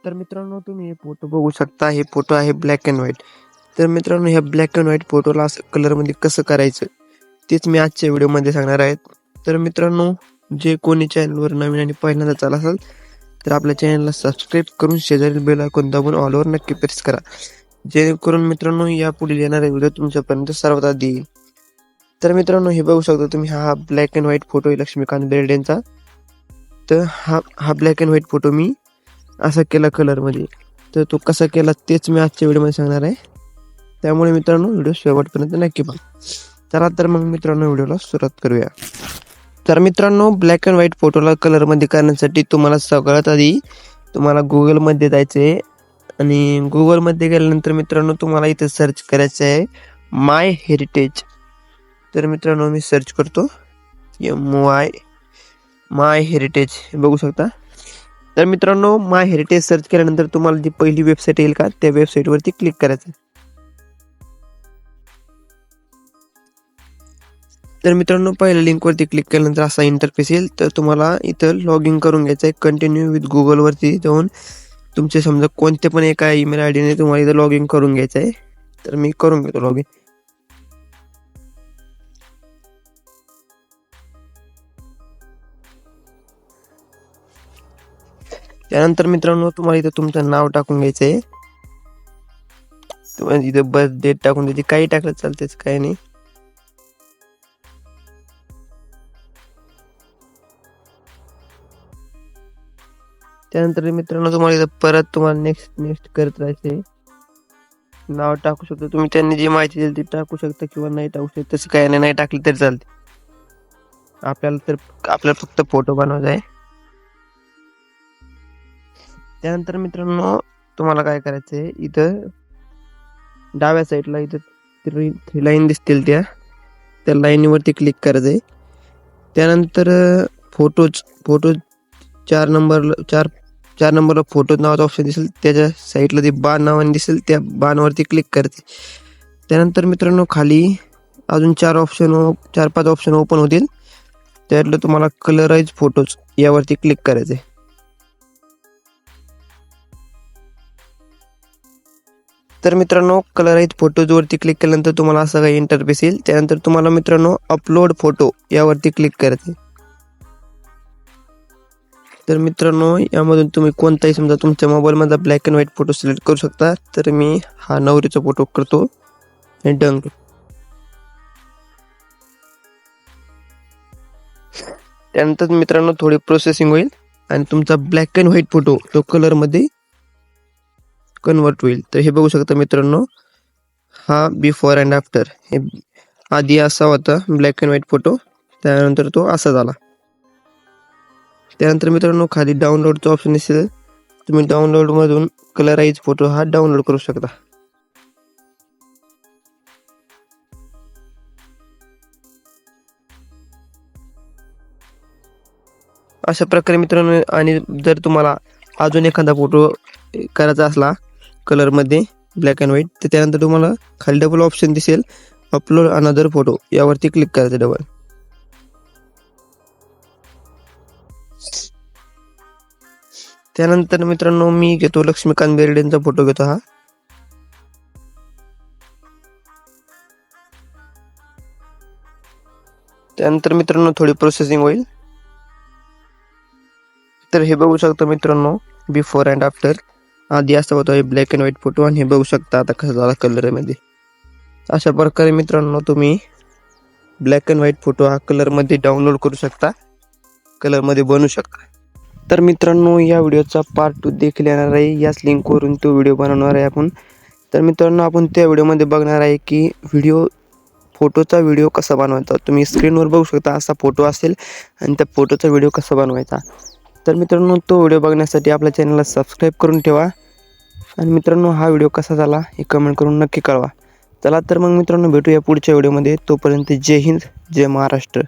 तर मित्रांनो तुम्ही हे फोटो बघू शकता. हे फोटो आहे ब्लॅक अँड व्हाईट. तर मित्रांनो ह्या ब्लॅक अँड व्हाईट फोटोला असं कलरमध्ये कसं करायचं तेच मी आजच्या व्हिडिओमध्ये सांगणार आहे. तर मित्रांनो जे कोणी चॅनलवर नवीन आणि पहिल्यांदा आला असाल तर आपल्या चॅनलला सबस्क्राईब करून शेजारील बेल आयकॉन दाबून ऑलवर नक्की प्रेस करा, जेणेकरून मित्रांनो यापुढील येणारे व्हिडिओ तुमच्यापर्यंत सर्वात आधी येईल. तर मित्रांनो हे बघू शकता तुम्ही, हा ब्लॅक अँड व्हाईट फोटो आहे लक्ष्मीकांत बेर्डेंचा. तर हा ब्लॅक अँड व्हाईट फोटो मी असा केला कलरमध्ये. तर तो कसा केला तेच मी आजच्या व्हिडिओमध्ये सांगणार आहे. त्यामुळे मित्रांनो व्हिडिओ शेवटपर्यंत नक्की पहा. चला तर मग मित्रांनो व्हिडिओला सुरुवात करूया. तर मित्रांनो ब्लॅक अँड व्हाईट फोटोला कलरमध्ये करण्यासाठी तुम्हाला सगळ्यात आधी तुम्हाला गुगलमध्ये जायचं आहे. आणि गुगलमध्ये गेल्यानंतर मित्रांनो तुम्हाला इथं सर्च करायचं आहे माय हेरिटेज. तर मित्रांनो मी सर्च करतो माय हेरिटेज, हे बघू शकता. तर मित्रांनो माय हेरिटेज सर्च केल्यानंतर तुम्हाला जी पहिली वेबसाईट येईल का त्या वेबसाईटवरती क्लिक करायचं. तर मित्रांनो पहिल्या लिंकवरती क्लिक केल्यानंतर असा इंटरफेस येईल. तर तुम्हाला इथं लॉग इन करून घ्यायचं आहे. कंटिन्यू विथ गुगलवरती जाऊन तुमचे समजा कोणते पण एका ईमेल आय डीने तुम्हाला इथं लॉग इन करून घ्यायचं आहे. तर मी करून घेतो लॉग इन. त्यानंतर मित्रांनो तुम्हाला इथं तुमचं नाव टाकून घ्यायचं आहे. तुम्हाला इथं बर्थ डेट टाकून द्यायची, काही टाकलं चालतेच, काही नाही. त्यानंतर मित्रांनो तुम्हाला इथं परत तुम्हाला नेक्स्ट करत राहायचे. नाव टाकू शकता तुम्ही, त्यांनी जी माहिती दिली ती टाकू शकता किंवा नाही टाकू शकता, तसं काही नाही टाकली तरी चालते. आपल्याला फक्त फोटो बनवायचा आहे. त्यानंतर मित्रांनो तुम्हाला काय करायचंय, इथं डाव्या साईडला इथं थ्री लाईन दिसतील, त्या लाईनीवरती क्लिक करायचंय. त्यानंतर फोटो 4 नंबरला फोटो नावाचा ऑप्शन दिसेल, त्याच्या साईडला ते बाण नावाने दिसेल, त्या बाणवरती क्लिक करायचे. त्यानंतर मित्रांनो खाली अजून 4-5 ऑप्शन ओपन होतील. त्यातलं तुम्हाला कलराइज फोटोज यावरती क्लिक करायचे. तर मित्रांनो कलराइज फोटोज वरती क्लिक केल्यानंतर तुम्हाला असं काही इंटरफेस येईल. त्यानंतर तुम्हाला मित्रांनो अपलोड फोटो यावरती क्लिक करायचे. तर मित्रांनो यामधून तुम्ही कोणताही समजा तुमच्या मोबाईलमधला black and white photo select करू शकता. तर मी हा नवरीचा फोटो करतो आणि डन. त्यानंतर मित्रांनो थोडी प्रोसेसिंग होईल आणि तुमचा ब्लॅक अँड व्हाईट फोटो तो कलरमध्ये कन्वर्ट होईल. तर हे बघू शकता मित्रांनो, हा बिफोर अँड आफ्टर. हे आधी असा होता ब्लॅक अँड व्हाईट फोटो, त्यानंतर तो असा झाला. त्यानंतर मित्रांनो खाली डाउनलोडचा ऑप्शन दिसेल, तुम्ही डाउनलोड मधून कलराइज फोटो हा डाउनलोड करू शकता. अशा प्रकारे मित्रांनो, आणि जर तुम्हाला अजून एखादा फोटो करायचा असला कलरमध्ये ब्लॅक अँड व्हाईट, तर त्यानंतर तुम्हाला खाली डबल ऑप्शन दिसेल अपलोड अनदर फोटो, यावरती क्लिक करायचं डबल. त्यानंतर मित्रांनो मी घेतो लक्ष्मीकांत बेर्डेंचा फोटो घेतो हा. त्यानंतर मित्रांनो थोडी प्रोसेसिंग होईल. तर हे बघू शकता मित्रांनो बिफोर अँड आफ्टर. आधी असा होता ब्लॅक अँड व्हाईट फोटो, आणि हे बघू शकता आता कसा झाला कलरमध्ये. अशा प्रकारे मित्रांनो तुम्ही ब्लॅक अँड व्हाईट फोटो हा कलरमध्ये डाउनलोड करू शकता, कलरमध्ये बनवू शकता. तर मित्रांनो या व्हिडिओचा पार्ट 2 देखील येणार आहे. याच लिंकवरून तो व्हिडिओ बनवणार आहे आपण. तर मित्रांनो आपण त्या व्हिडिओमध्ये बघणार आहे की फोटोचा व्हिडिओ कसा बनवायचा. तुम्ही स्क्रीनवर बघू शकता असा फोटो असेल आणि त्या फोटोचा व्हिडिओ कसा बनवायचा. तर मित्रांनो तो व्हिडिओ बघण्यासाठी आपल्या चॅनलला सबस्क्राईब करून ठेवा. आणि मित्रांनो हा व्हिडिओ कसा झाला हे कमेंट करून नक्की कळवा. चला तर मग मित्रांनो भेटूया पुढच्या व्हिडिओमध्ये. तोपर्यंत जय हिंद, जय महाराष्ट्र.